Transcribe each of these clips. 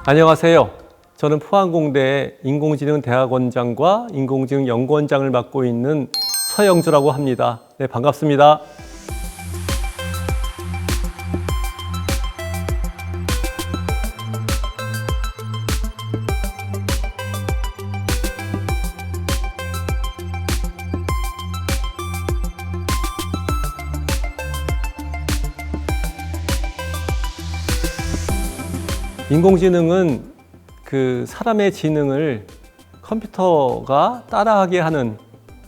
안녕하세요. 저는 포항공대 인공지능대학원장과 인공지능연구원장을 맡고 있는 서영주라고 합니다. 네, 반갑습니다. 인공지능은 그 사람의 지능을 컴퓨터가 따라하게 하는,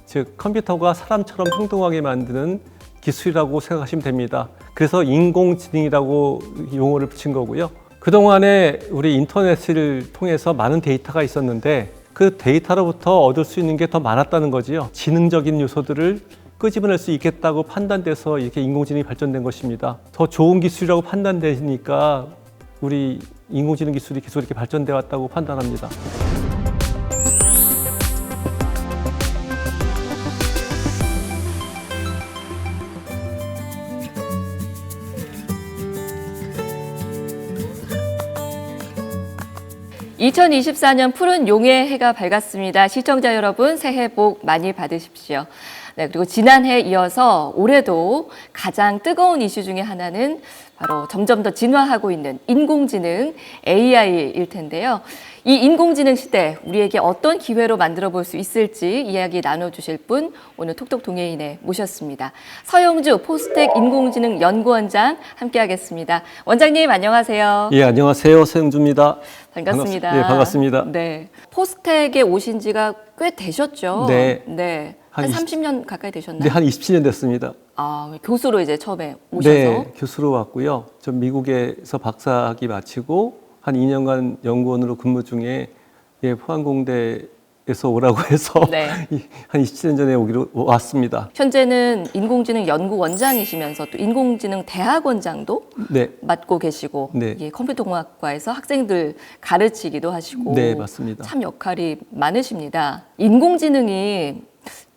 즉 컴퓨터가 사람처럼 행동하게 만드는 기술이라고 생각하시면 됩니다. 그래서 인공지능이라고 용어를 붙인 거고요. 그동안에 우리 인터넷을 통해서 많은 데이터가 있었는데 그 데이터로부터 얻을 수 있는 게 더 많았다는 거지요. 지능적인 요소들을 끄집어낼 수 있겠다고 판단돼서 이렇게 인공지능이 발전된 것입니다. 더 좋은 기술이라고 판단되니까 우리 인공지능 기술이 계속 이렇게 발전돼 왔다고 판단합니다. (2024년) 푸른 용의 해가 밝았습니다. 시청자 여러분, 새해 복 많이 받으십시오. 네, 그리고 지난해에 이어서 올해도 가장 뜨거운 이슈 중에 하나는 바로 점점 더 진화하고 있는 인공지능 AI일 텐데요. 이 인공지능 시대, 우리에게 어떤 기회로 만들어 볼 수 있을지 이야기 나눠주실 분 오늘 톡톡 동해인에 모셨습니다. 서영주 포스텍 인공지능 연구원장 함께하겠습니다. 원장님 안녕하세요. 예, 안녕하세요. 서영주입니다. 반갑습니다. 예, 반갑습니다. 네, 포스텍에 오신 지가 꽤 되셨죠? 네. 한 30년 가까이 되셨나요? 네, 한 27년 됐습니다. 아, 교수로 이제 처음에 오셔서? 네, 교수로 왔고요. 전 미국에서 박사학위 마치고 한 2년간 연구원으로 근무 중에 포항공대에서 오라고 해서 네. 한 27년 전에 오기로 왔습니다. 현재는 인공지능 연구원장이시면서 또 인공지능 대학원장도 네. 맡고 계시고 네. 컴퓨터공학과에서 학생들 가르치기도 하시고 네, 맞습니다. 참 역할이 많으십니다. 인공지능이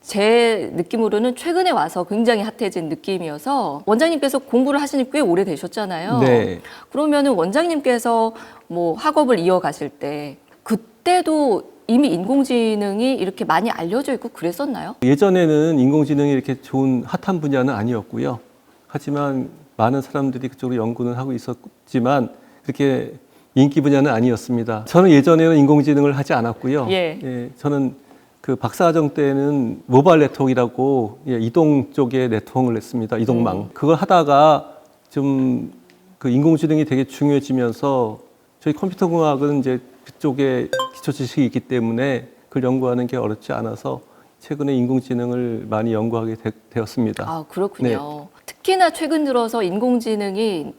제 느낌으로는 최근에 와서 굉장히 핫해진 느낌이어서 원장님께서 공부를 하신 지 꽤 오래 되셨잖아요. 네. 그러면은 원장님께서 뭐 학업을 이어가실 때 그때도 이미 인공지능이 이렇게 많이 알려져 있고 그랬었나요? 예전에는 인공지능이 이렇게 좋은 핫한 분야는 아니었고요. 하지만 많은 사람들이 그쪽으로 연구는 하고 있었지만 그렇게 인기 분야는 아니었습니다. 저는 예전에는 인공지능을 하지 않았고요. 예. 저는 그 박사과정 때는 모바일 네트워크라고 이동 쪽에 네트워크를 했습니다. 이동망. 그걸 하다가 좀 그 인공지능이 되게 중요해지면서 저희 컴퓨터공학은 이제 그쪽에 기초 지식이 있기 때문에 그걸 연구하는 게 어렵지 않아서 최근에 인공지능을 많이 연구하게 되었습니다. 아, 그렇군요. 네. 특히나 최근 들어서 인공지능이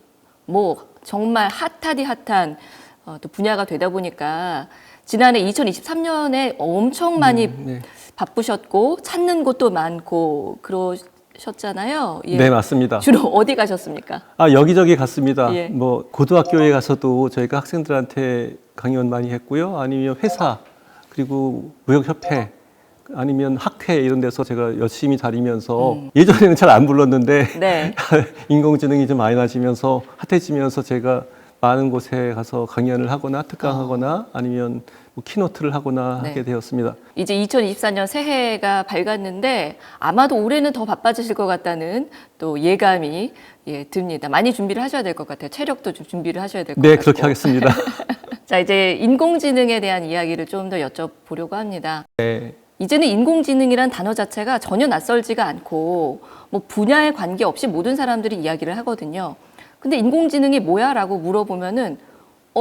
뭐 정말 핫하디 핫한 또 분야가 되다 보니까 지난해 2023년에 엄청 많이 바쁘셨고 찾는 곳도 많고 그러셨잖아요. 예. 네, 맞습니다. 주로 어디 가셨습니까? 아, 여기저기 갔습니다. 예. 뭐 고등학교에 가서도 저희가 학생들한테 강연 많이 했고요. 아니면 회사, 그리고 무역협회, 아니면 학회 이런 데서 제가 열심히 다니면서 예전에는 잘 안 불렀는데 네. 인공지능이 좀 많이 나지면서 핫해지면서 제가 많은 곳에 가서 강연을 하거나 특강하거나 아니면 뭐 키노트를 하거나 네. 하게 되었습니다. 이제 2024년 새해가 밝았는데 아마도 올해는 더 바빠지실 것 같다는 또 예감이 듭니다. 많이 준비를 하셔야 될 것 같아요. 체력도 좀 준비를 하셔야 될 것 같고. 네, 그렇게 하겠습니다. 자, 이제 인공지능에 대한 이야기를 좀 더 여쭤보려고 합니다. 네. 이제는 인공지능이란 단어 자체가 전혀 낯설지가 않고 뭐 분야에 관계없이 모든 사람들이 이야기를 하거든요. 근데 인공지능이 뭐야? 라고 물어보면은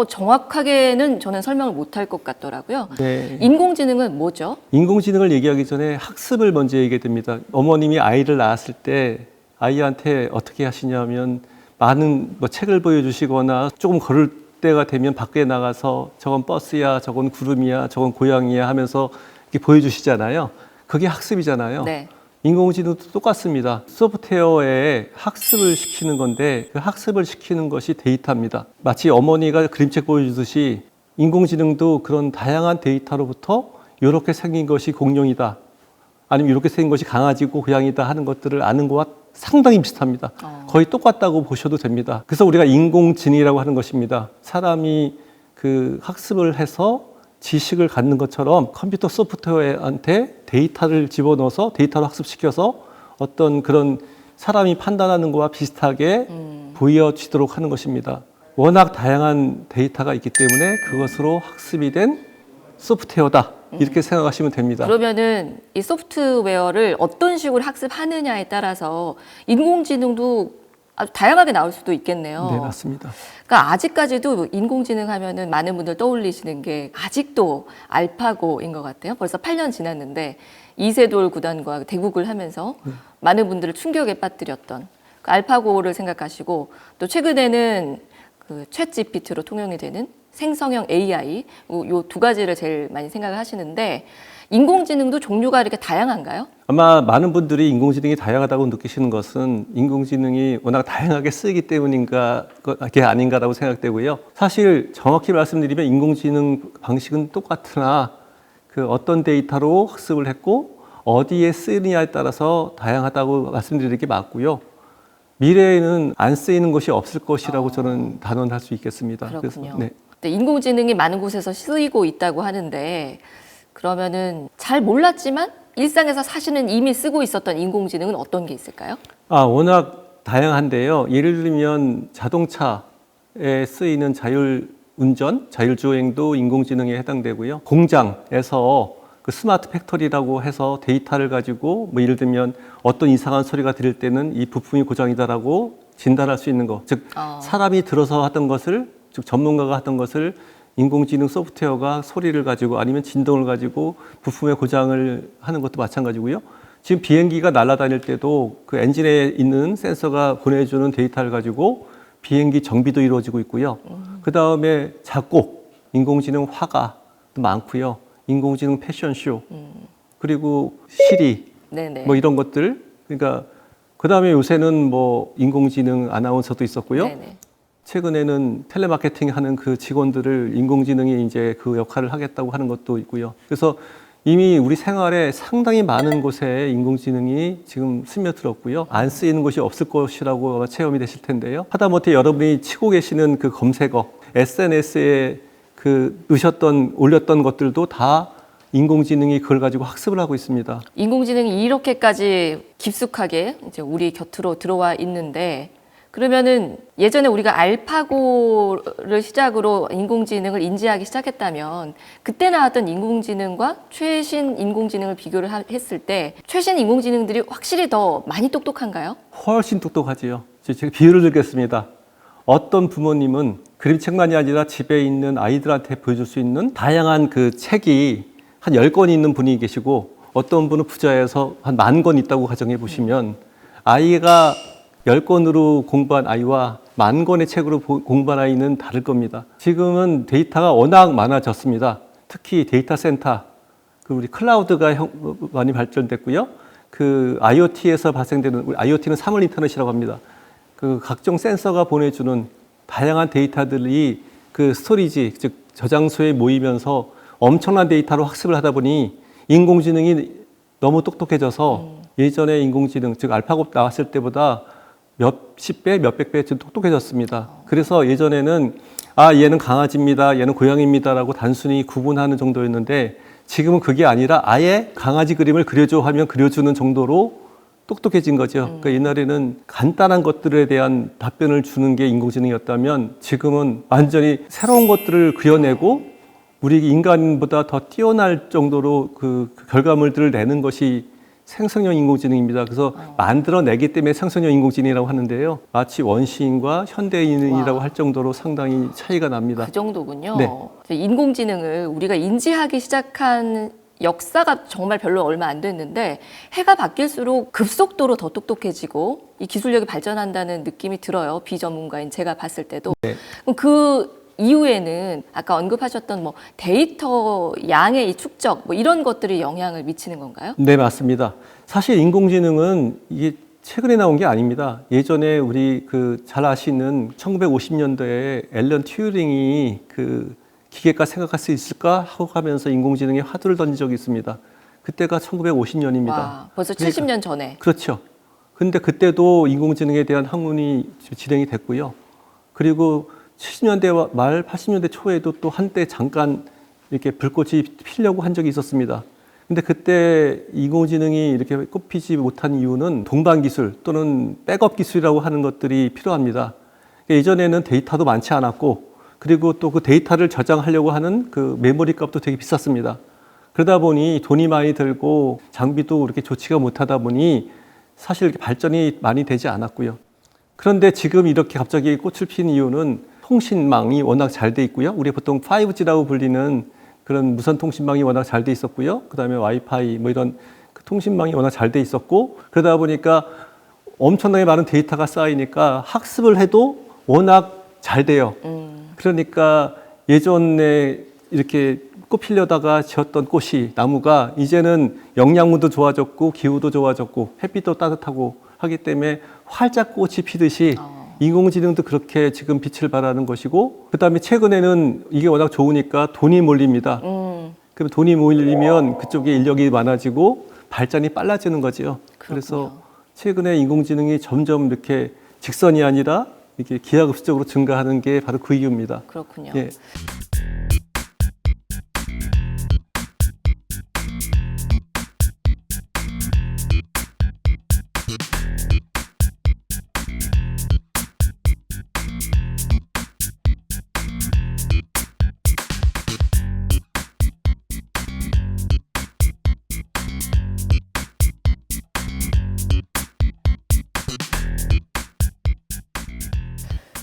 정확하게는 저는 설명을 못할 것 같더라고요. 네. 인공지능은 뭐죠? 인공지능을 얘기하기 전에 학습을 먼저 얘기해야 됩니다. 어머님이 아이를 낳았을 때 아이한테 어떻게 하시냐면 많은 뭐 책을 보여주시거나 조금 걸을 때가 되면 밖에 나가서 저건 버스야, 저건 구름이야, 저건 고양이야 하면서 이렇게 보여주시잖아요. 그게 학습이잖아요. 네. 인공지능도 똑같습니다. 소프트웨어에 학습을 시키는 건데 그 학습을 시키는 것이 데이터입니다. 마치 어머니가 그림책 보여주듯이 인공지능도 그런 다양한 데이터로부터 이렇게 생긴 것이 공룡이다. 아니면 이렇게 생긴 것이 강아지고 고양이다 하는 것들을 아는 것과 상당히 비슷합니다. 거의 똑같다고 보셔도 됩니다. 그래서 우리가 인공지능이라고 하는 것입니다. 사람이 그 학습을 해서 지식을 갖는 것처럼 컴퓨터 소프트웨어한테 데이터를 집어넣어서 데이터로 학습시켜서 어떤 그런 사람이 판단하는 거와 비슷하게 보여지도록 하는 것입니다. 워낙 다양한 데이터가 있기 때문에 그것으로 학습이 된 소프트웨어다. 이렇게 생각하시면 됩니다. 그러면은 이 소프트웨어를 어떤 식으로 학습하느냐에 따라서 인공지능도 아주 다양하게 나올 수도 있겠네요. 네, 맞습니다. 그러니까 아직까지도 인공지능 하면은 많은 분들 떠올리시는 게 아직도 알파고인 것 같아요. 벌써 8년 지났는데 이세돌 구단과 대국을 하면서 많은 분들을 충격에 빠뜨렸던 그 알파고를 생각하시고 또 최근에는 그 챗 GPT로 통용이 되는 생성형 AI 요 두 가지를 제일 많이 생각을 하시는데 인공지능도 종류가 이렇게 다양한가요? 아마 많은 분들이 인공지능이 다양하다고 느끼시는 것은 인공지능이 워낙 다양하게 쓰이기 때문인가, 그게 아닌가라고 생각되고요. 사실 정확히 말씀드리면 인공지능 방식은 똑같으나 그 어떤 데이터로 학습을 했고 어디에 쓰이느냐에 따라서 다양하다고 말씀드리는 게 맞고요. 미래에는 안 쓰이는 것이 없을 것이라고 저는 단언할 수 있겠습니다. 그렇군요. 네. 근데 인공지능이 많은 곳에서 쓰이고 있다고 하는데 그러면은 잘 몰랐지만 일상에서 사실은 이미 쓰고 있었던 인공지능은 어떤 게 있을까요? 워낙 다양한데요. 예를 들면 자동차에 쓰이는 자율운전, 자율주행도 인공지능에 해당되고요. 공장에서 그 스마트 팩토리라고 해서 데이터를 가지고 뭐 예를 들면 어떤 이상한 소리가 들릴 때는 이 부품이 고장이다라고 진단할 수 있는 거. 즉 사람이 들어서 하던 것을, 즉 전문가가 하던 것을 인공지능 소프트웨어가 소리를 가지고 아니면 진동을 가지고 부품의 고장을 하는 것도 마찬가지고요. 지금 비행기가 날아다닐 때도 그 엔진에 있는 센서가 보내주는 데이터를 가지고 비행기 정비도 이루어지고 있고요. 그 다음에 작곡, 인공지능 화가도 많고요. 인공지능 패션쇼, 그리고 시리, 네네. 뭐 이런 것들. 그러니까 그 다음에 요새는 뭐 인공지능 아나운서도 있었고요. 네네. 최근에는 텔레마케팅 하는 그 직원들을 인공지능이 이제 그 역할을 하겠다고 하는 것도 있고요. 그래서 이미 우리 생활에 상당히 많은 곳에 인공지능이 지금 스며들었고요. 안 쓰이는 곳이 없을 것이라고 아마 체험이 되실 텐데요. 하다못해 여러분이 치고 계시는 그 검색어, SNS에 그 넣으셨던, 올렸던 것들도 다 인공지능이 그걸 가지고 학습을 하고 있습니다. 인공지능이 이렇게까지 깊숙하게 이제 우리 곁으로 들어와 있는데 그러면은 예전에 우리가 알파고를 시작으로 인공지능을 인지하기 시작했다면 그때 나왔던 인공지능과 최신 인공지능을 비교를 했을 때 최신 인공지능들이 확실히 더 많이 똑똑한가요? 훨씬 똑똑하지요. 제가 비유를 들겠습니다. 어떤 부모님은 그림책만이 아니라 집에 있는 아이들한테 보여줄 수 있는 다양한 그 책이 한 10권 있는 분이 계시고 어떤 분은 부자에서 한 10,000권 있다고 가정해 보시면 아이가 10권으로 공부한 아이와 10,000권의 책으로 공부한 아이는 다를 겁니다. 지금은 데이터가 워낙 많아졌습니다. 특히 데이터 센터, 그 우리 클라우드가 많이 발전됐고요. 그 IoT에서 발생되는, 우리 IoT는 사물 인터넷이라고 합니다. 그 각종 센서가 보내주는 다양한 데이터들이 그 스토리지, 즉 저장소에 모이면서 엄청난 데이터로 학습을 하다 보니 인공지능이 너무 똑똑해져서 예전에 인공지능, 즉 알파고 나왔을 때보다 몇십 배, 몇백 배 똑똑해졌습니다. 그래서 예전에는 얘는 강아지입니다, 얘는 고양이입니다라고 단순히 구분하는 정도였는데 지금은 그게 아니라 아예 강아지 그림을 그려줘 하면 그려주는 정도로 똑똑해진 거죠. 그러니까 옛날에는 간단한 것들에 대한 답변을 주는 게 인공지능이었다면 지금은 완전히 새로운 것들을 그려내고 우리 인간보다 더 뛰어날 정도로 그 결과물들을 내는 것이 생성형 인공지능입니다. 그래서 만들어내기 때문에 생성형 인공지능이라고 하는데요. 마치 원시인과 현대인이라고 할 정도로 상당히 차이가 납니다. 그 정도군요. 네. 인공지능을 우리가 인지하기 시작한 역사가 정말 별로 얼마 안 됐는데 해가 바뀔수록 급속도로 더 똑똑해지고 이 기술력이 발전한다는 느낌이 들어요. 비전문가인 제가 봤을 때도. 네. 그럼 그 이후에는 아까 언급하셨던 뭐 데이터 양의 이 축적 뭐 이런 것들이 영향을 미치는 건가요? 네, 맞습니다. 사실 인공지능은 이게 최근에 나온 게 아닙니다. 예전에 우리 그 잘 아시는 1950년대에 앨런 튜링이 그 기계가 생각할 수 있을까 하고 하면서 인공지능에 화두를 던진 적이 있습니다. 그때가 1950년입니다. 와, 벌써 70년 전에. 그렇죠. 근데 그때도 인공지능에 대한 학문이 진행이 됐고요. 그리고 70년대 말 80년대 초에도 또 한때 잠깐 이렇게 불꽃이 피려고 한 적이 있었습니다. 근데 그때 인공지능이 이렇게 꼽히지 못한 이유는 동반 기술 또는 백업 기술이라고 하는 것들이 필요합니다. 예전에는 데이터도 많지 않았고, 그리고 또 그 데이터를 저장하려고 하는 그 메모리 값도 되게 비쌌습니다. 그러다 보니 돈이 많이 들고 장비도 그렇게 좋지가 못하다 보니 사실 발전이 많이 되지 않았고요. 그런데 지금 이렇게 갑자기 꽃을 피는 이유는 통신망이 워낙 잘 돼 있고요. 우리 보통 5G라고 불리는 그런 무선 통신망이 워낙 잘 돼 있었고요. 그다음에 와이파이 뭐 이런 그 통신망이 워낙 잘 돼 있었고, 그러다 보니까 엄청나게 많은 데이터가 쌓이니까 학습을 해도 워낙 잘 돼요. 그러니까 예전에 이렇게 꽃 피려다가 지었던 꽃이, 나무가 이제는 영양분도 좋아졌고 기후도 좋아졌고 햇빛도 따뜻하고 하기 때문에 활짝 꽃이 피듯이 인공지능도 그렇게 지금 빛을 발하는 것이고, 그다음에 최근에는 이게 워낙 좋으니까 돈이 몰립니다. 그럼 돈이 몰리면 그쪽에 인력이 많아지고 발전이 빨라지는 거죠. 그래서 최근에 인공지능이 점점 이렇게 직선이 아니라 이렇게 기하급수적으로 증가하는 게 바로 그 이유입니다. 그렇군요. 예.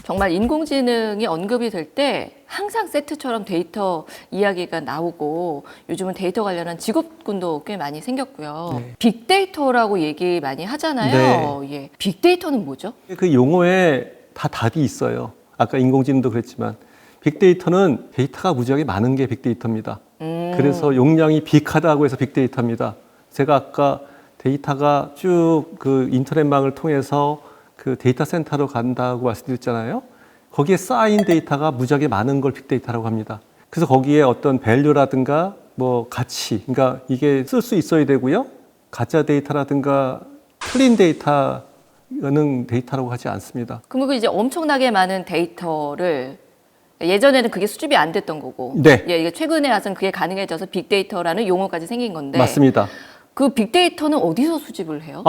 정말 인공지능이 언급이 될 때 항상 세트처럼 데이터 이야기가 나오고, 요즘은 데이터 관련한 직업군도 꽤 많이 생겼고요. 네. 빅데이터라고 얘기 많이 하잖아요. 예. 빅데이터는 뭐죠? 그 용어에 다 답이 있어요. 아까 인공지능도 그랬지만 빅데이터는 데이터가 무지하게 많은 게 빅데이터입니다. 그래서 용량이 빅하다고 해서 빅데이터입니다. 제가 아까 데이터가 쭉 그 인터넷망을 통해서 그 데이터 센터로 간다고 말씀드렸잖아요. 거기에 쌓인 데이터가 무지하게 많은 걸 빅데이터라고 합니다. 그래서 거기에 어떤 밸류라든가 뭐 가치, 그러니까 이게 쓸 수 있어야 되고요. 가짜 데이터라든가 틀린 데이터는 데이터라고 하지 않습니다. 그럼 그 이제 엄청나게 많은 데이터를, 예전에는 그게 수집이 안 됐던 거고, 네. 예, 이게 최근에 와서는 그게 가능해져서 빅데이터라는 용어까지 생긴 건데, 맞습니다. 그 빅데이터는 어디서 수집을 해요?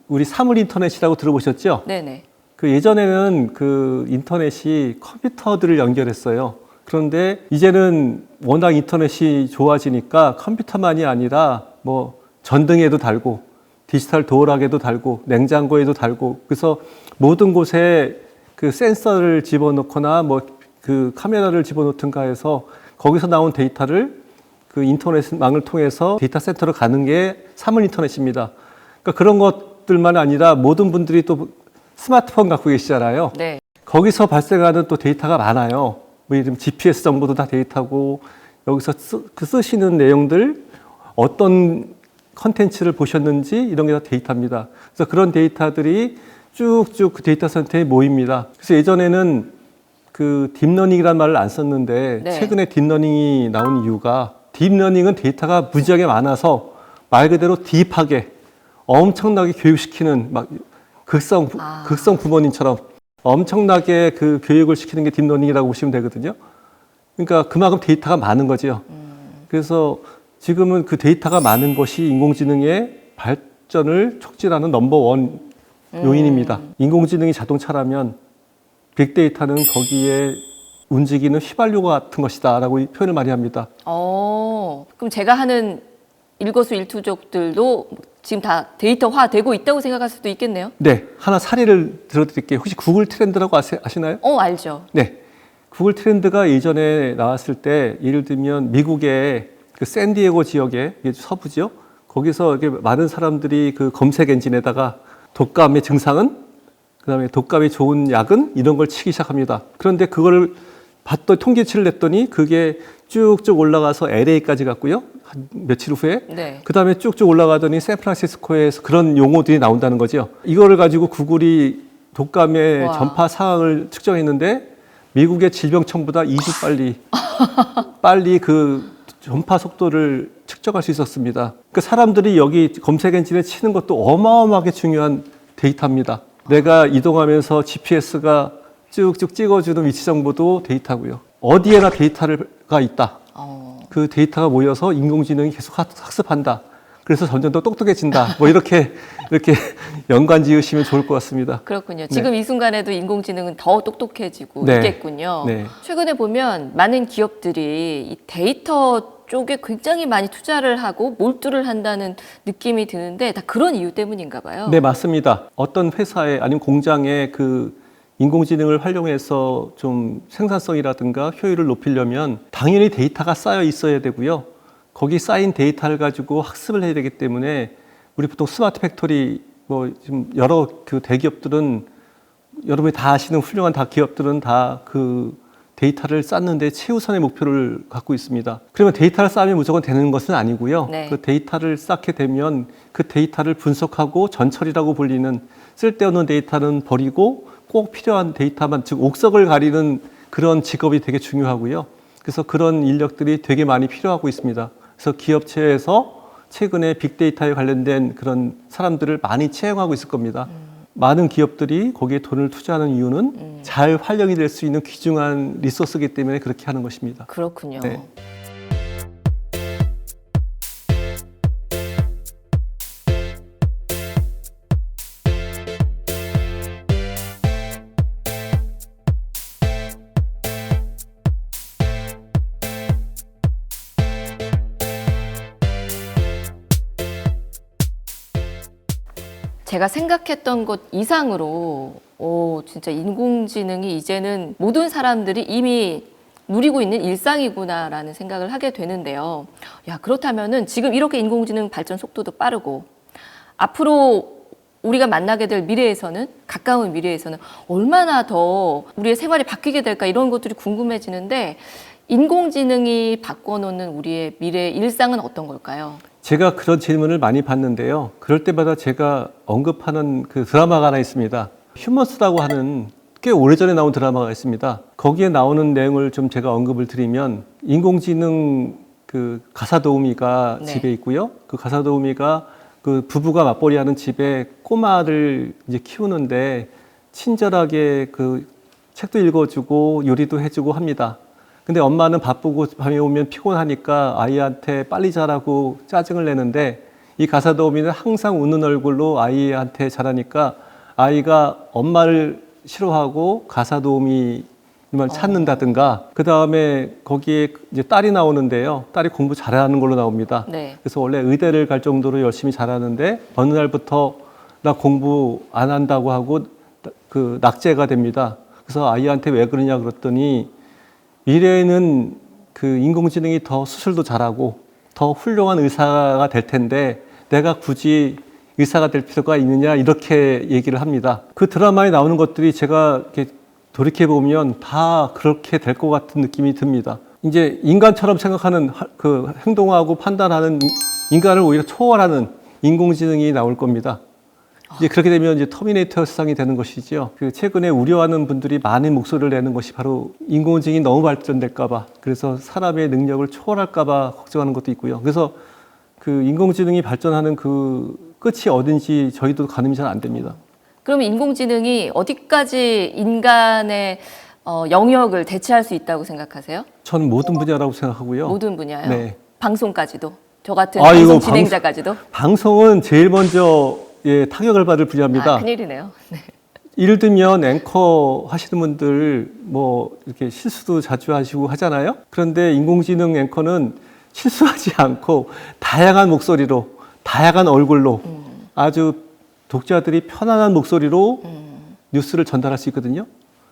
우리 사물 인터넷이라고 들어보셨죠? 네네. 그 예전에는 그 인터넷이 컴퓨터들을 연결했어요. 그런데 이제는 워낙 인터넷이 좋아지니까 컴퓨터만이 아니라 뭐 전등에도 달고 디지털 도어락에도 달고 냉장고에도 달고, 그래서 모든 곳에 그 센서를 집어넣거나 뭐 그 카메라를 집어넣든가 해서 거기서 나온 데이터를 그 인터넷망을 통해서 데이터 센터로 가는 게 사물 인터넷입니다. 그러니까 그런 것들만 아니라 모든 분들이 또 스마트폰 갖고 계시잖아요. 네. 거기서 발생하는 또 데이터가 많아요. 뭐 예를 들면 GPS 정보도 다 데이터고, 여기서 쓰시는 내용들, 어떤 컨텐츠를 보셨는지 이런 게 다 데이터입니다. 그래서 그런 데이터들이 쭉쭉 그 데이터 센터에 모입니다. 그래서 예전에는 그 딥러닝이라는 말을 안 썼는데, 네. 최근에 딥러닝이 나온 이유가, 딥러닝은 데이터가 무지하게 많아서 말 그대로 딥하게 엄청나게 교육시키는, 막 극성 부모님처럼 엄청나게 그 교육을 시키는 게 딥러닝이라고 보시면 되거든요. 그러니까 그만큼 데이터가 많은 거죠. 그래서 지금은 그 데이터가 많은 것이 인공지능의 발전을 촉진하는 넘버원 요인입니다. 인공지능이 자동차라면 빅데이터는 거기에 움직이는 휘발유 같은 것이다라고 표현을 많이 합니다. 그럼 제가 하는 일거수일투족들도 지금 다 데이터화되고 있다고 생각할 수도 있겠네요. 네, 하나 사례를 들어드릴게요. 혹시 구글 트렌드라고 아시나요? 알죠. 네, 구글 트렌드가 예전에 나왔을 때, 예를 들면 미국의 그 샌디에고 지역에, 이게 서부죠. 거기서 이렇게 많은 사람들이 그 검색 엔진에다가 독감의 증상은, 그다음에 독감이 좋은 약은, 이런 걸 치기 시작합니다. 그런데 그거를 봤더니 통계치를 냈더니 그게 쭉쭉 올라가서 LA까지 갔고요. 한 며칠 후에. 네. 그다음에 쭉쭉 올라가더니 샌프란시스코에서 그런 용어들이 나온다는 거죠. 이거를 가지고 구글이 독감의 전파 상황을 측정했는데 미국의 질병청보다 2주 빨리 그 전파 속도를 측정할 수 있었습니다. 그러니까 사람들이 여기 검색 엔진에 치는 것도 어마어마하게 중요한 데이터입니다. 내가 이동하면서 GPS가 쭉쭉 찍어주는 위치 정보도 데이터고요. 어디에나 데이터가 있다. 그 데이터가 모여서 인공지능이 계속 학습한다. 그래서 점점 더 똑똑해진다. 뭐 이렇게 연관 지으시면 좋을 것 같습니다. 그렇군요. 지금 이 순간에도 인공지능은 더 똑똑해지고 네. 있겠군요. 네. 최근에 보면 많은 기업들이 이 데이터 쪽에 굉장히 많이 투자를 하고 몰두를 한다는 느낌이 드는데 다 그런 이유 때문인가 봐요. 네, 맞습니다. 어떤 회사에 아니면 공장에 그 인공지능을 활용해서 좀 생산성이라든가 효율을 높이려면 당연히 데이터가 쌓여 있어야 되고요. 거기 쌓인 데이터를 가지고 학습을 해야 되기 때문에 우리 보통 스마트 팩토리 뭐 지금 여러 그 대기업들은 여러분이 다 아시는 훌륭한 다 기업들은 다 그 데이터를 쌓는데 최우선의 목표를 갖고 있습니다. 그러면 데이터를 쌓으면 무조건 되는 것은 아니고요. 네. 그 데이터를 쌓게 되면 그 데이터를 분석하고 전처리라고 불리는 쓸데없는 데이터는 버리고 꼭 필요한 데이터만, 즉 옥석을 가리는 그런 직업이 되게 중요하고요. 그래서 그런 인력들이 되게 많이 필요하고 있습니다. 그래서 기업체에서 최근에 빅데이터에 관련된 그런 사람들을 많이 채용하고 있을 겁니다. 많은 기업들이 거기에 돈을 투자하는 이유는 잘 활용이 될 수 있는 귀중한 리소스이기 때문에 그렇게 하는 것입니다. 그렇군요. 네. 제가 생각했던 것 이상으로 진짜 인공지능이 이제는 모든 사람들이 이미 누리고 있는 일상이구나라는 생각을 하게 되는데요. 야, 그렇다면은 지금 이렇게 인공지능 발전 속도도 빠르고 앞으로 우리가 만나게 될 미래에서는, 가까운 미래에서는 얼마나 더 우리의 생활이 바뀌게 될까, 이런 것들이 궁금해지는데 인공지능이 바꿔놓는 우리의 미래 일상은 어떤 걸까요? 제가 그런 질문을 많이 받는데요. 그럴 때마다 제가 언급하는 그 드라마가 하나 있습니다. 휴머스라고 하는 꽤 오래전에 나온 드라마가 있습니다. 거기에 나오는 내용을 좀 제가 언급을 드리면 인공지능 그 가사도우미가 네. 집에 있고요. 그 가사도우미가 그 부부가 맞벌이하는 집에 꼬마를 이제 키우는데 친절하게 그 책도 읽어주고 요리도 해주고 합니다. 근데 엄마는 바쁘고 밤에 오면 피곤하니까 아이한테 빨리 자라고 짜증을 내는데 이 가사도우미는 항상 웃는 얼굴로 아이한테 잘하니까 아이가 엄마를 싫어하고 가사도우미만 찾는다든가 그 다음에 거기에 이제 딸이 나오는데요. 딸이 공부 잘하는 걸로 나옵니다. 네. 그래서 원래 의대를 갈 정도로 열심히 잘하는데 어느 날부터 나 공부 안 한다고 하고 그 낙제가 됩니다. 그래서 아이한테 왜 그러냐 그랬더니 미래에는 그 인공지능이 더 수술도 잘하고 더 훌륭한 의사가 될 텐데 내가 굳이 의사가 될 필요가 있느냐 이렇게 얘기를 합니다. 그 드라마에 나오는 것들이 제가 이렇게 돌이켜보면 다 그렇게 될 것 같은 느낌이 듭니다. 이제 인간처럼 생각하는 그 행동하고 판단하는 인간을 오히려 초월하는 인공지능이 나올 겁니다. 이제 그렇게 되면 이제 터미네이터 세상이 되는 것이지요. 그 최근에 우려하는 분들이 많은 목소리를 내는 것이 바로 인공지능이 너무 발전될까봐, 그래서 사람의 능력을 초월할까봐 걱정하는 것도 있고요. 그래서 그 인공지능이 발전하는 그 끝이 어딘지 저희도 가늠이 잘 안 됩니다. 그럼 인공지능이 어디까지 인간의 영역을 대체할 수 있다고 생각하세요? 저는 모든 분야라고 생각하고요. 모든 분야요? 네. 방송까지도? 저 같은 아, 이거 방송 진행자까지도? 방송은 제일 먼저 타격을 받을 분야입니다. 큰일이네요. 네. 예를 들면 앵커 하시는 분들 뭐 이렇게 실수도 자주 하시고 하잖아요. 그런데 인공지능 앵커는 실수하지 않고 다양한 목소리로, 다양한 얼굴로 아주 독자들이 편안한 목소리로 뉴스를 전달할 수 있거든요.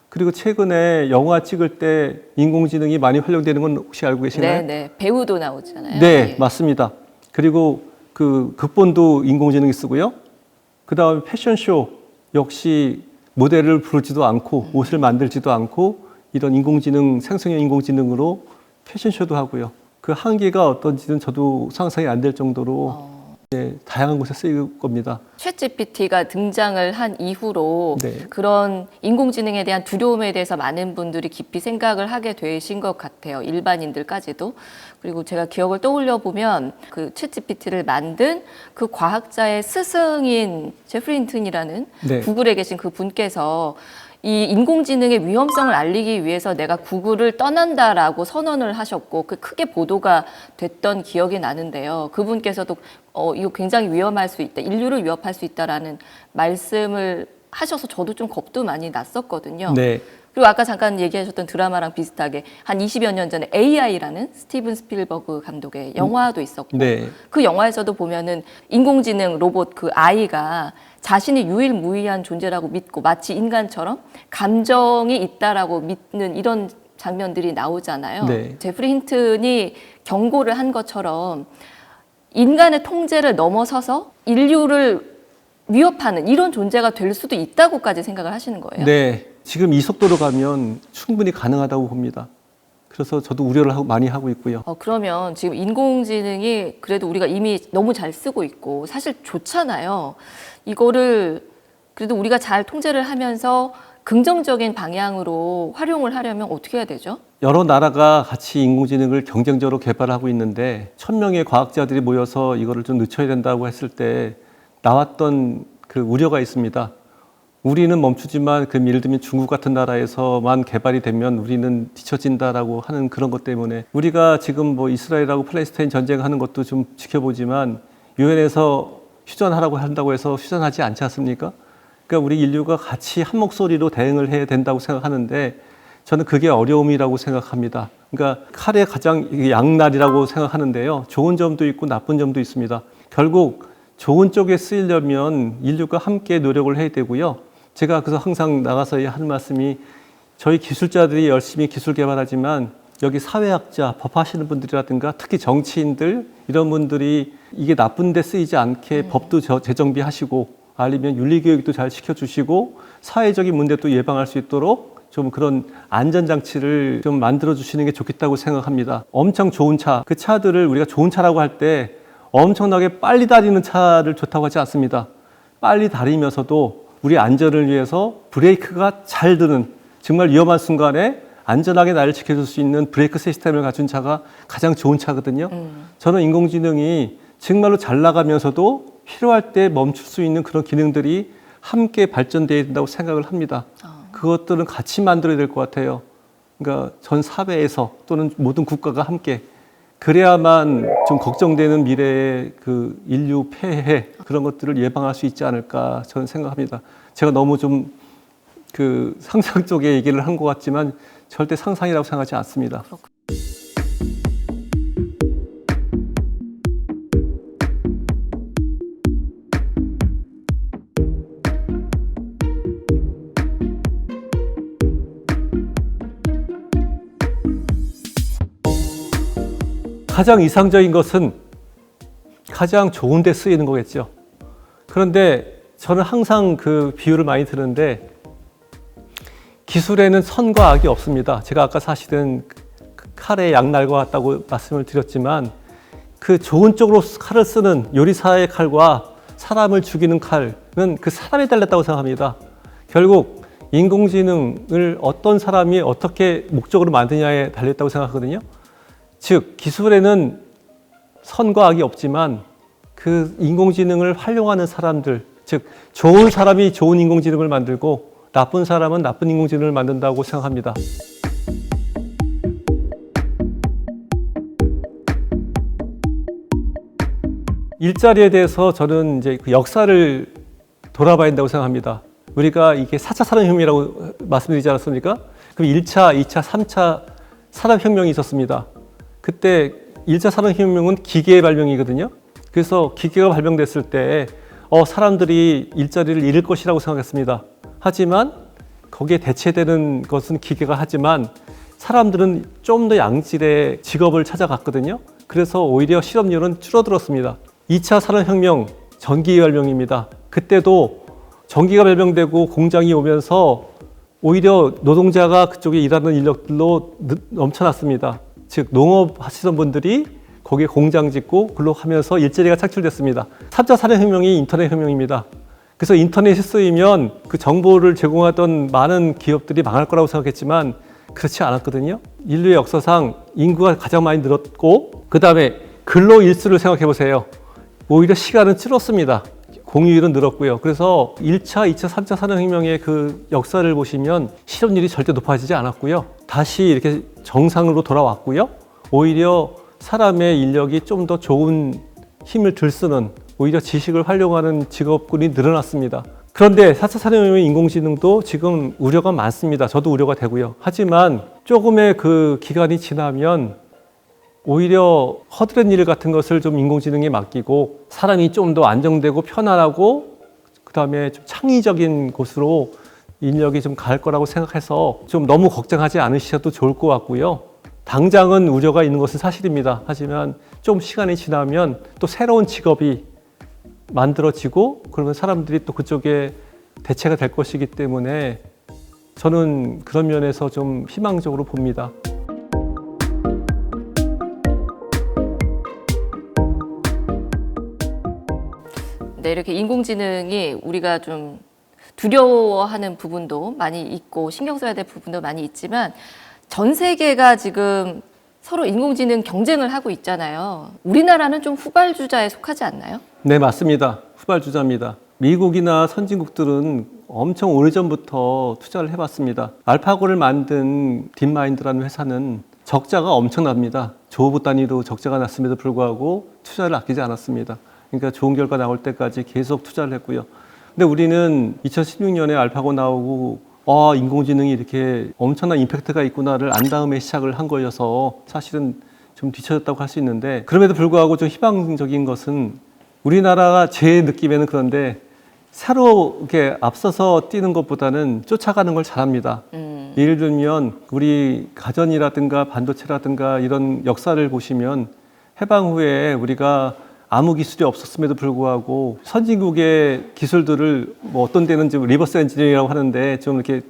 그리고 최근에 영화 찍을 때 인공지능이 많이 활용되는 건 혹시 알고 계시나요? 네, 네. 배우도 나오잖아요. 네, 예. 맞습니다. 그리고 그 극본도 인공지능이 쓰고요. 그 다음에 패션쇼 역시 모델을 부르지도 않고 옷을 만들지도 않고 이런 인공지능, 생성형 인공지능으로 패션쇼도 하고요. 그 한계가 어떤지는 저도 상상이 안 될 정도로 다양한 곳에 쓰일 겁니다. 챗GPT가 등장을 한 이후로 네. 그런 인공지능에 대한 두려움에 대해서 많은 분들이 깊이 생각을 하게 되신 것 같아요. 일반인들까지도. 그리고 제가 기억을 떠올려 보면 그 챗GPT를 만든 그 과학자의 스승인 제프리 힌튼이라는 네. 구글에 계신 그 분께서 이 인공지능의 위험성을 알리기 위해서 내가 구글을 떠난다라고 선언을 하셨고 그 크게 보도가 됐던 기억이 나는데요. 그분께서도 이거 굉장히 위험할 수 있다, 인류를 위협할 수 있다라는 말씀을 하셔서 저도 좀 겁도 많이 났었거든요. 네. 그리고 아까 잠깐 얘기하셨던 드라마랑 비슷하게 한 20여 년 전에 AI라는 스티븐 스필버그 감독의 영화도 있었고 네. 그 영화에서도 보면은 인공지능 로봇 그 아이가 자신이 유일무이한 존재라고 믿고 마치 인간처럼 감정이 있다라고 믿는 이런 장면들이 나오잖아요. 네. 제프리 힌튼이 경고를 한 것처럼 인간의 통제를 넘어서서 인류를 위협하는 이런 존재가 될 수도 있다고까지 생각을 하시는 거예요. 네. 지금 이 속도로 가면 충분히 가능하다고 봅니다. 그래서 저도 우려를 많이 하고 있고요. 그러면 지금 인공지능이 그래도 우리가 이미 너무 잘 쓰고 있고 사실 좋잖아요. 이거를 그래도 우리가 잘 통제를 하면서 긍정적인 방향으로 활용을 하려면 어떻게 해야 되죠? 여러 나라가 같이 인공지능을 경쟁적으로 개발하고 있는데 1000명의 과학자들이 모여서 이거를 좀 늦춰야 된다고 했을 때 나왔던 그 우려가 있습니다. 우리는 멈추지만 그 예를 들면 중국 같은 나라에서만 개발이 되면 우리는 뒤처진다라고 하는 그런 것 때문에 우리가 지금 뭐 이스라엘하고 팔레스타인 전쟁하는 것도 좀 지켜보지만 유엔에서 휴전하라고 한다고 해서 휴전하지 않지 않습니까? 그러니까 우리 인류가 같이 한 목소리로 대응을 해야 된다고 생각하는데 저는 그게 어려움이라고 생각합니다. 그러니까 칼의 가장 양날이라고 생각하는데요. 좋은 점도 있고 나쁜 점도 있습니다. 결국 좋은 쪽에 쓰이려면 인류가 함께 노력을 해야 되고요. 제가 그래서 항상 나가서 하는 말씀이 저희 기술자들이 열심히 기술 개발하지만 여기 사회학자, 법하시는 분들이라든가 특히 정치인들 이런 분들이 이게 나쁜 데 쓰이지 않게 법도 재정비하시고 아니면 윤리교육도 잘 시켜주시고 사회적인 문제도 예방할 수 있도록 좀 그런 안전장치를 좀 만들어주시는 게 좋겠다고 생각합니다. 엄청 좋은 차, 그 차들을 우리가 좋은 차라고 할 때 엄청나게 빨리 다니는 차를 좋다고 하지 않습니다. 빨리 다니면서도 우리 안전을 위해서 브레이크가 잘 드는 정말 위험한 순간에 안전하게 나를 지켜줄 수 있는 브레이크 시스템을 갖춘 차가 가장 좋은 차거든요. 저는 인공지능이 정말로 잘 나가면서도 필요할 때 멈출 수 있는 그런 기능들이 함께 발전돼야 된다고 생각을 합니다. 그것들은 같이 만들어야 될 것 같아요. 그러니까 전 사회에서 또는 모든 국가가 함께 그래야만 좀 걱정되는 미래의 그 인류 폐해 그런 것들을 예방할 수 있지 않을까 저는 생각합니다. 제가 너무 좀 그 상상 쪽에 얘기를 한 것 같지만 절대 상상이라고 생각하지 않습니다. 가장 이상적인 것은 가장 좋은 데 쓰이는 거겠죠. 그런데 저는 항상 그 비유를 많이 드는데 기술에는 선과 악이 없습니다. 제가 아까 사실은 칼의 양날과 같다고 말씀을 드렸지만 그 좋은 쪽으로 칼을 쓰는 요리사의 칼과 사람을 죽이는 칼은 그 사람에 달렸다고 생각합니다. 결국 인공지능을 어떤 사람이 어떻게 목적으로 만드냐에 달렸다고 생각하거든요. 즉 기술에는 선과 악이 없지만 그 인공지능을 활용하는 사람들, 즉 좋은 사람이 좋은 인공지능을 만들고 나쁜 사람은 나쁜 인공지능을 만든다고 생각합니다. 일자리에 대해서 저는 이제 그 역사를 돌아봐야 된다고 생각합니다. 우리가 이게 4차 산업혁명이라고 말씀드리지 않았습니까? 그럼 1차, 2차, 3차 산업혁명이 있었습니다. 그때 1차 산업혁명은 기계의 발명이거든요. 그래서 기계가 발명됐을 때 사람들이 일자리를 잃을 것이라고 생각했습니다. 하지만 거기에 대체되는 것은 기계가 하지만 사람들은 좀 더 양질의 직업을 찾아갔거든요. 그래서 오히려 실업률은 줄어들었습니다. 2차 산업혁명, 전기 발명입니다. 그때도 전기가 발명되고 공장이 오면서 오히려 노동자가 그쪽에 일하는 인력들로 넘쳐났습니다. 즉 농업 하시던 분들이 거기에 공장 짓고 글로 하면서 일자리가 창출됐습니다. 3차 산업혁명이 인터넷 혁명입니다. 그래서 인터넷이 쓰이면 그 정보를 제공하던 많은 기업들이 망할 거라고 생각했지만 그렇지 않았거든요. 인류의 역사상 인구가 가장 많이 늘었고 그 다음에 근로 일수를 생각해 보세요. 오히려 시간은 줄었습니다. 공휴일은 늘었고요. 그래서 1차, 2차, 3차 산업혁명의 그 역사를 보시면 실업률이 절대 높아지지 않았고요. 다시 이렇게 정상으로 돌아왔고요. 오히려 사람의 인력이 좀 더 좋은 힘을 들쓰는, 오히려 지식을 활용하는 직업군이 늘어났습니다. 그런데 4차 산업혁명 인공지능도 지금 우려가 많습니다. 저도 우려가 되고요. 하지만 조금의 그 기간이 지나면 오히려 허드렛 일 같은 것을 좀 인공지능에 맡기고 사람이 좀 더 안정되고 편안하고 그다음에 좀 창의적인 곳으로 인력이 좀 갈 거라고 생각해서 좀 너무 걱정하지 않으셔도 좋을 것 같고요. 당장은 우려가 있는 것은 사실입니다. 하지만 좀 시간이 지나면 또 새로운 직업이 만들어지고 그러면 사람들이 또 그쪽에 대체가 될 것이기 때문에 저는 그런 면에서 좀 희망적으로 봅니다. 네, 이렇게 인공지능이 우리가 좀 두려워하는 부분도 많이 있고 신경 써야 될 부분도 많이 있지만 전 세계가 지금 서로 인공지능 경쟁을 하고 있잖아요. 우리나라는 좀 후발주자에 속하지 않나요? 네, 맞습니다. 후발주자입니다. 미국이나 선진국들은 엄청 오래전부터 투자를 해봤습니다. 알파고를 만든 딥마인드라는 회사는 적자가 엄청납니다. 조 단위로 적자가 났음에도 불구하고 투자를 아끼지 않았습니다. 그러니까 좋은 결과 나올 때까지 계속 투자를 했고요. 근데 우리는 2016년에 알파고 나오고 인공지능이 이렇게 엄청난 임팩트가 있구나를 안 다음에 시작을 한 거여서 사실은 좀 뒤처졌다고 할 수 있는데 그럼에도 불구하고 좀 희망적인 것은 우리나라가 제 느낌에는 그런데 새로 이렇게 앞서서 뛰는 것보다는 쫓아가는 걸 잘합니다. 예를 들면 우리 가전이라든가 반도체라든가 이런 역사를 보시면 해방 후에 우리가 아무 기술이 없었음에도 불구하고 선진국의 기술들을 뭐 어떤 데는 좀 리버스 엔지니어링이라고 하는데 좀 이렇게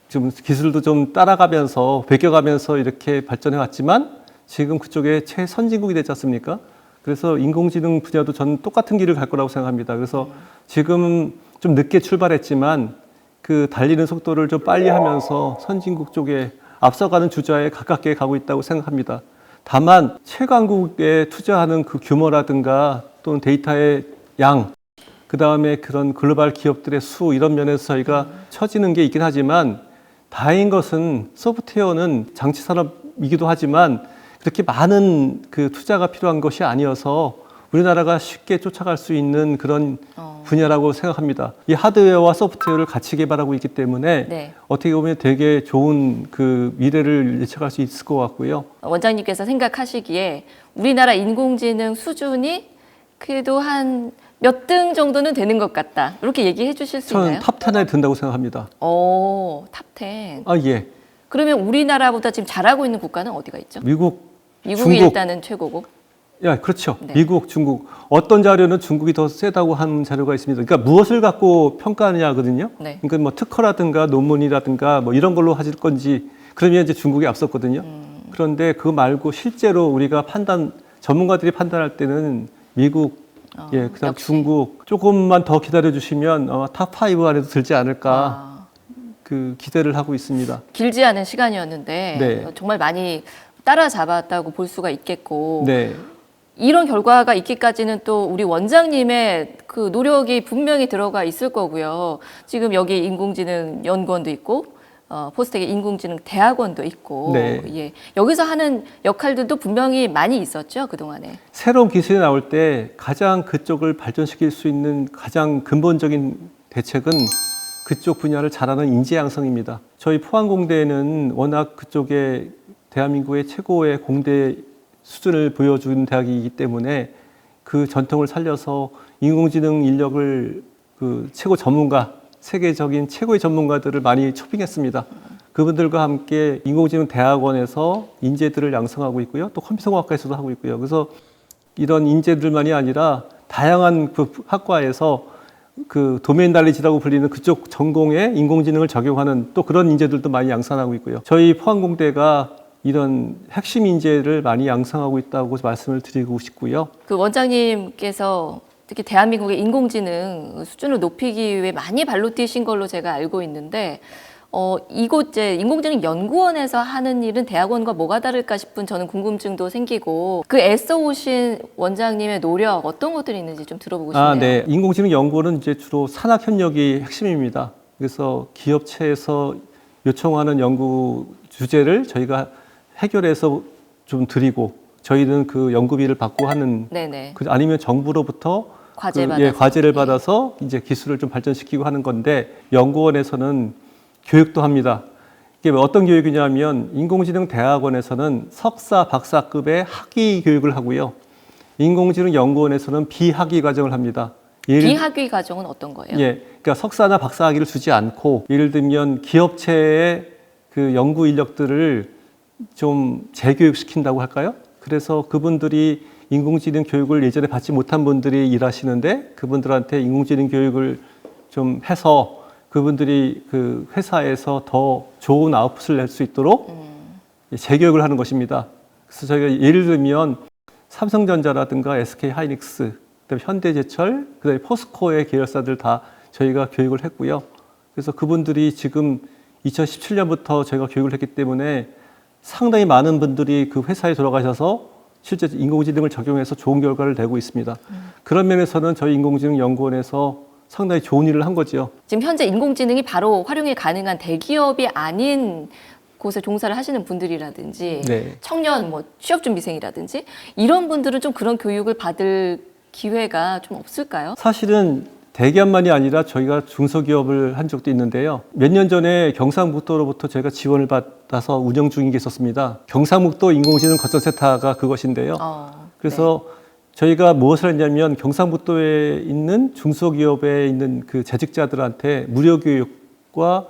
좀 기술도 좀 따라가면서 베껴가면서 이렇게 발전해 왔지만 지금 그쪽에 최선진국이 됐지 않습니까? 그래서 인공지능 분야도 저는 똑같은 길을 갈 거라고 생각합니다. 그래서 지금 좀 늦게 출발했지만 그 달리는 속도를 좀 빨리 하면서 선진국 쪽에 앞서가는 주자에 가깝게 가고 있다고 생각합니다. 다만 최강국에 투자하는 그 규모라든가 또는 데이터의 양, 그 다음에 그런 글로벌 기업들의 수 이런 면에서 저희가 처지는 게 있긴 하지만 다행인 것은 소프트웨어는 장치 산업이기도 하지만 그렇게 많은 그 투자가 필요한 것이 아니어서 우리나라가 쉽게 쫓아갈 수 있는 그런 분야라고 생각합니다. 이 하드웨어와 소프트웨어를 같이 개발하고 있기 때문에 네. 어떻게 보면 되게 좋은 그 미래를 예측할 수 있을 것 같고요. 원장님께서 생각하시기에 우리나라 인공지능 수준이 그래도 한 몇 등 정도는 되는 것 같다. 이렇게 얘기해 주실 수 저는 있나요? 탑 10에 든다고 생각합니다. 탑 10. 아, 예. 그러면 우리나라보다 지금 잘하고 있는 국가는 어디가 있죠? 미국이 중국. 일단은 최고고. 야, 그렇죠. 네. 미국, 중국. 어떤 자료는 중국이 더 세다고 하는 자료가 있습니다. 그러니까 무엇을 갖고 평가하느냐거든요. 네. 그러니까 뭐 특허라든가 논문이라든가 뭐 이런 걸로 하실 건지 그러면 이제 중국이 앞섰거든요. 그런데 그거 말고 실제로 우리가 전문가들이 판단할 때는 미국, 그다음 역시. 중국 조금만 더 기다려 주시면 탑 5 안에도 들지 않을까 그 기대를 하고 있습니다. 길지 않은 시간이었는데 네. 정말 많이 따라잡았다고 볼 수가 있겠고 네. 이런 결과가 있기까지는 또 우리 원장님의 그 노력이 분명히 들어가 있을 거고요. 지금 여기 인공지능 연구원도 있고 포스텍의 인공지능 대학원도 있고 네. 예. 여기서 하는 역할들도 분명히 많이 있었죠, 그동안에. 새로운 기술이 나올 때 가장 그쪽을 발전시킬 수 있는 가장 근본적인 대책은 그쪽 분야를 잘하는 인재 양성입니다. 저희 포항공대는 워낙 그쪽에 대한민국의 최고의 공대 수준을 보여준 대학이기 때문에 그 전통을 살려서 인공지능 인력을 그 최고 전문가, 세계적인 최고의 전문가들을 많이 초빙했습니다. 그분들과 함께 인공지능 대학원에서 인재들을 양성하고 있고요. 또 컴퓨터공학과에서도 하고 있고요. 그래서 이런 인재들만이 아니라 다양한 그 학과에서 그 도메인 달리지라고 불리는 그쪽 전공에 인공지능을 적용하는 또 그런 인재들도 많이 양성하고 있고요. 저희 포항공대가 이런 핵심 인재를 많이 양성하고 있다고 말씀을 드리고 싶고요. 그 원장님께서 특히 대한민국의 인공지능 수준을 높이기 위해 많이 발로 뛰신 걸로 제가 알고 있는데 이곳 이제 인공지능연구원에서 하는 일은 대학원과 뭐가 다를까 싶은 저는 궁금증도 생기고 그 애써 오신 원장님의 노력 어떤 것들이 있는지 좀 들어보고 싶네요. 네. 인공지능연구원은 이제 주로 산학 협력이 핵심입니다. 그래서 기업체에서 요청하는 연구 주제를 저희가 해결해서 좀 드리고 저희는 그 연구비를 받고 하는 네네. 아니면 정부로부터 과제 과제를 받아서 이제 기술을 좀 발전시키고 하는 건데 연구원에서는 교육도 합니다. 이게 어떤 교육이냐면 인공지능 대학원에서는 석사, 박사급의 학위 교육을 하고요. 인공지능 연구원에서는 비학위 과정을 합니다. 비학위 과정은 어떤 거예요? 예, 그러니까 석사나 박사 학위를 주지 않고 예를 들면 기업체의 그 연구 인력들을 좀 재교육시킨다고 할까요? 그래서 그분들이 인공지능 교육을 예전에 받지 못한 분들이 일하시는데 그분들한테 인공지능 교육을 좀 해서 그분들이 그 회사에서 더 좋은 아웃풋을 낼 수 있도록 재교육을 하는 것입니다. 그래서 저희가 예를 들면 삼성전자라든가 SK하이닉스, 그다음에 현대제철, 그다음에 포스코의 계열사들 다 저희가 교육을 했고요. 그래서 그분들이 지금 2017년부터 저희가 교육을 했기 때문에 상당히 많은 분들이 그 회사에 돌아가셔서 실제 인공지능을 적용해서 좋은 결과를 내고 있습니다. 그런 면에서는 저희 인공지능연구원에서 상당히 좋은 일을 한 거죠. 지금 현재 인공지능이 바로 활용이 가능한 대기업이 아닌 곳에 종사를 하시는 분들이라든지 네. 청년 취업준비생이라든지 이런 분들은 좀 그런 교육을 받을 기회가 좀 없을까요? 사실은 대기업만이 아니라 저희가 중소기업을 한 적도 있는데요. 몇 년 전에 경상북도로부터 저희가 지원을 받아서 운영 중인 게 있었습니다. 경상북도 인공지능 거점센터가 그것인데요. 그래서 저희가 무엇을 했냐면 경상북도에 있는 중소기업에 있는 그 재직자들한테 무료 교육과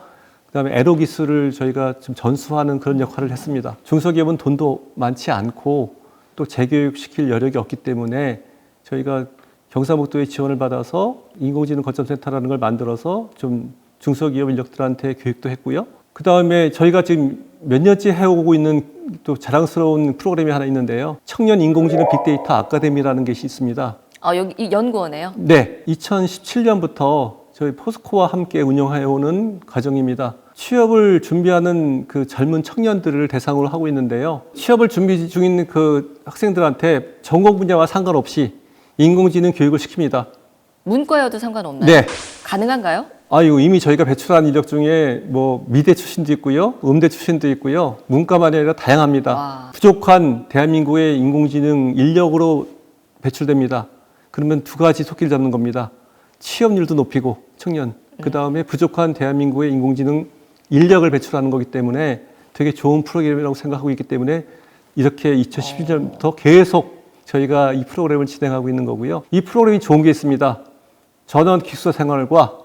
그다음에 애로 기술을 저희가 좀 전수하는 그런 역할을 했습니다. 중소기업은 돈도 많지 않고 또 재교육시킬 여력이 없기 때문에 저희가 경상북도에 지원을 받아서 인공지능 거점센터라는 걸 만들어서 좀 중소기업 인력들한테 교육도 했고요. 그다음에 저희가 지금 몇 년째 해오고 있는 또 자랑스러운 프로그램이 하나 있는데요. 청년 인공지능 빅데이터 아카데미라는 것이 있습니다. 여기 이 연구원에요? 네, 2017년부터 저희 포스코와 함께 운영해오는 과정입니다. 취업을 준비하는 그 젊은 청년들을 대상으로 하고 있는데요. 취업을 준비 중인 그 학생들한테 전공 분야와 상관없이 인공지능 교육을 시킵니다. 문과여도 상관없나요? 네. 가능한가요? 이거 이미 저희가 배출한 인력 중에 뭐 미대 출신도 있고요, 음대 출신도 있고요, 문과만이 아니라 다양합니다. 와. 부족한 대한민국의 인공지능 인력으로 배출됩니다. 그러면 두 가지 속기를 잡는 겁니다. 취업률도 높이고 청년, 그 다음에 부족한 대한민국의 인공지능 인력을 배출하는 거기 때문에 되게 좋은 프로그램이라고 생각하고 있기 때문에 이렇게 2011년부터 계속 저희가 이 프로그램을 진행하고 있는 거고요. 이 프로그램이 좋은 게 있습니다. 전원 기숙사 생활과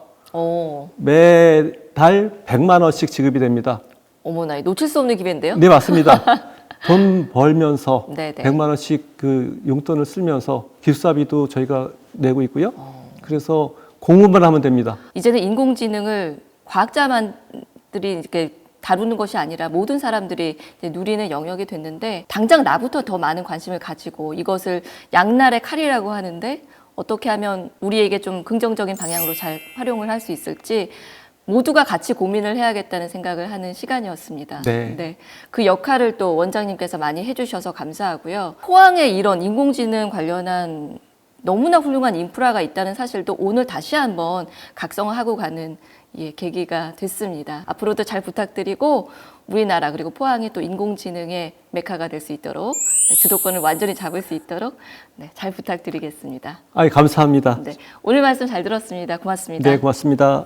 매달 100만 원씩 지급이 됩니다. 어머나, 놓칠 수 없는 기회인데요? 네, 맞습니다. 돈 벌면서 네네. 100만 원씩 그 용돈을 쓰면서 기숙사비도 저희가 내고 있고요. 그래서 공부만 하면 됩니다. 이제는 인공지능을 과학자만들이 이렇게 다루는 것이 아니라 모든 사람들이 이제 누리는 영역이 됐는데 당장 나부터 더 많은 관심을 가지고 이것을 양날의 칼이라고 하는데 어떻게 하면 우리에게 좀 긍정적인 방향으로 잘 활용을 할 수 있을지 모두가 같이 고민을 해야겠다는 생각을 하는 시간이었습니다. 네. 그 역할을 또 원장님께서 많이 해주셔서 감사하고요. 포항에 이런 인공지능 관련한 너무나 훌륭한 인프라가 있다는 사실도 오늘 다시 한번 각성하고 가는 계기가 됐습니다. 앞으로도 잘 부탁드리고 우리나라 그리고 포항이 또 인공지능의 메카가 될 수 있도록 주도권을 완전히 잡을 수 있도록 잘 부탁드리겠습니다. 감사합니다. 오늘 말씀 잘 들었습니다. 고맙습니다. 네, 고맙습니다.